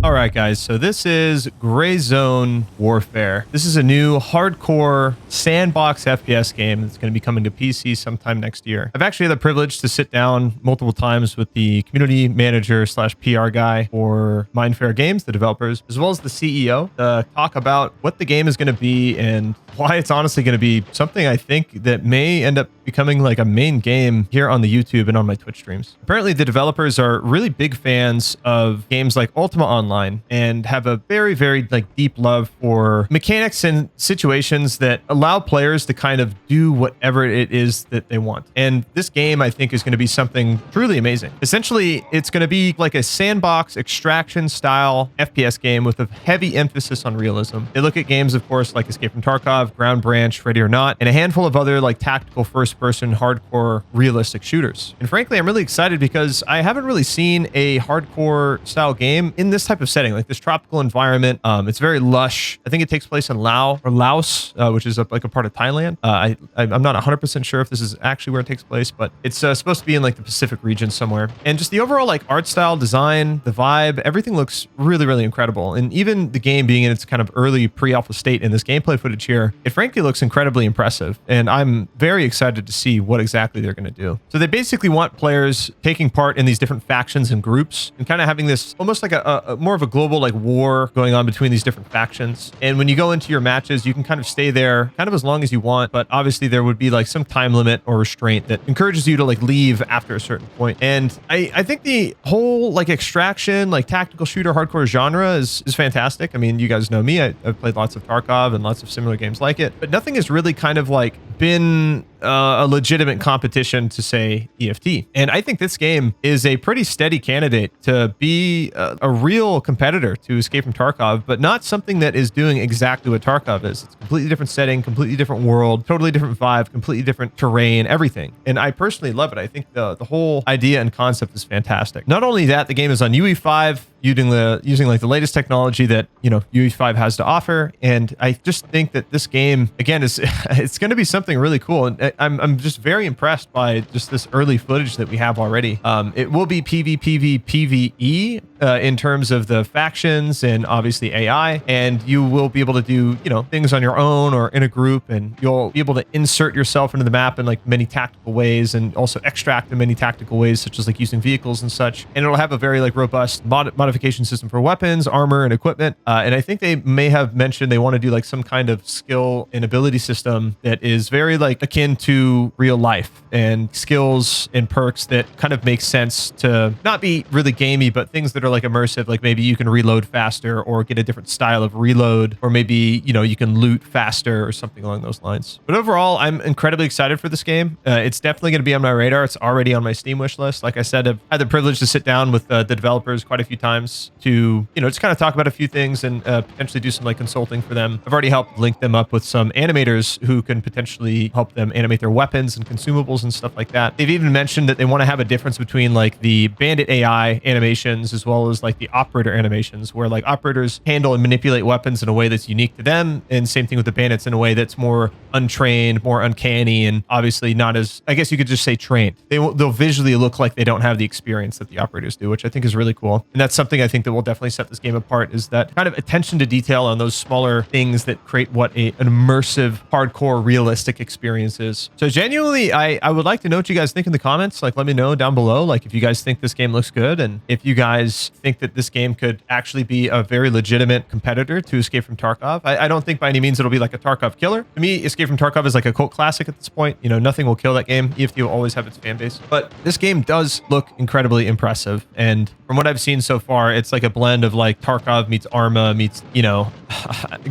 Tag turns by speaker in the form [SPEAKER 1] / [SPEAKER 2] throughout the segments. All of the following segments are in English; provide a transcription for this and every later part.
[SPEAKER 1] All right, guys, so this is Gray Zone Warfare. This is a new hardcore sandbox FPS game that's going to be coming to PC sometime next year. I've actually had the privilege to sit down multiple times with the community manager slash PR guy for Mindfair Games, the developers, as well as the CEO, to talk about what the game is going to be and why it's honestly going to be something I think that may end up becoming like a main game here on the YouTube and on my Twitch streams. Apparently, the developers are really big fans of games like Ultima Online and have a very, very like deep love for mechanics and situations that allow players to kind of do whatever it is that they want. And this game, I think, is going to be something truly amazing. Essentially, it's going to be like a sandbox extraction style FPS game with a heavy emphasis on realism. They look at games, of course, like Escape from Tarkov, Ground Branch, Ready or Not, and a handful of other like tactical first-person hardcore realistic shooters. And frankly, I'm really excited because I haven't really seen a hardcore style game in this type of setting, like this tropical environment. It's very lush. I think it takes place in Laos, which is like a part of Thailand. I'm not 100% sure if this is actually where it takes place, but it's supposed to be in like the Pacific region somewhere. And just the overall like art style, design, the vibe, everything looks really, really incredible. And even the game being in its kind of early pre-alpha state in this gameplay footage here, it frankly looks incredibly impressive. And I'm very excited to see what exactly they're going to do. So they basically want players taking part in these different factions and groups and kind of having this almost like a more of a global like war going on between these different factions. And when you go into your matches, you can kind of stay there kind of as long as you want, but obviously there would be like some time limit or restraint that encourages you to like leave after a certain point. And I think the whole like extraction, like tactical shooter hardcore genre is fantastic. I mean, you guys know me. I've played lots of Tarkov and lots of similar games like it, but nothing has really kind of like been a legitimate competition to say EFT. And I think this game is a pretty steady candidate to be a real competitor to Escape from Tarkov, but not something that is doing exactly what Tarkov is. It's a completely different setting, completely different world, totally different vibe, completely different terrain, everything. And I personally love it. I think the whole idea and concept is fantastic. Not only that, the game is on UE5 using like the latest technology that, you know, UE5 has to offer. And I just think that this game, again, is it's going to be something really cool. And I'm just very impressed by just this early footage that we have already. It will be PvE in terms of the factions and obviously AI, and you will be able to do, you know, things on your own or in a group, and you'll be able to insert yourself into the map in like many tactical ways and also extract in many tactical ways, such as like using vehicles and such. And it'll have a very like robust modification system for weapons, armor, and equipment. And I think they may have mentioned they want to do like some kind of skill and ability system that is very like akin to real life, and skills and perks that kind of make sense to not be really gamey, but things that are like immersive, like maybe you can reload faster or get a different style of reload, or maybe, you know, you can loot faster or something along those lines. But overall, I'm incredibly excited for this game. It's definitely going to be on my radar. It's already on my Steam wish list. Like I said, I've had the privilege to sit down with the developers quite a few times to, you know, just kind of talk about a few things and potentially do some like consulting for them. I've already helped link them up with some animators who can potentially help them animate their weapons and consumables and stuff like that. They've even mentioned that they want to have a difference between like the bandit AI animations as well as like the operator animations, where like operators handle and manipulate weapons in a way that's unique to them, and same thing with the bandits in a way that's more untrained, more uncanny, and obviously not as, I guess you could just say, trained. They'll visually look like they don't have the experience that the operators do, which I think is really cool. And that's something I think that will definitely set this game apart, is that kind of attention to detail on those smaller things that create what an immersive, hardcore, realistic experience is. So genuinely, I would like to know what you guys think in the comments. Like, let me know down below, like if you guys think this game looks good, and if you guys think that this game could actually be a very legitimate competitor to Escape from Tarkov. I don't think by any means it'll be like a Tarkov killer. To me, Escape from Tarkov is like a cult classic at this point. You know, nothing will kill that game. EFT will always have its fan base. But this game does look incredibly impressive. And from what I've seen so far, it's like a blend of like Tarkov meets Arma meets, you know,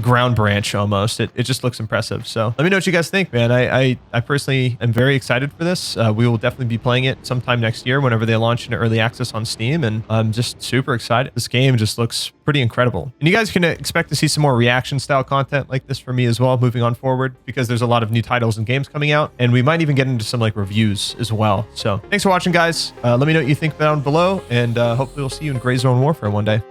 [SPEAKER 1] Ground Branch almost. It just looks impressive. So let me know what you guys think, man. I personally am very excited for this. We will definitely be playing it sometime next year whenever they launch into early access on Steam. And I'm just super excited. This game just looks pretty incredible. And you guys can expect to see some more reaction style content like this from me as well moving on forward, because there's a lot of new titles and games coming out, and we might even get into some like reviews as well. So thanks for watching, guys. Let me know what you think down below, and hopefully we'll see you in Gray Zone Warfare one day.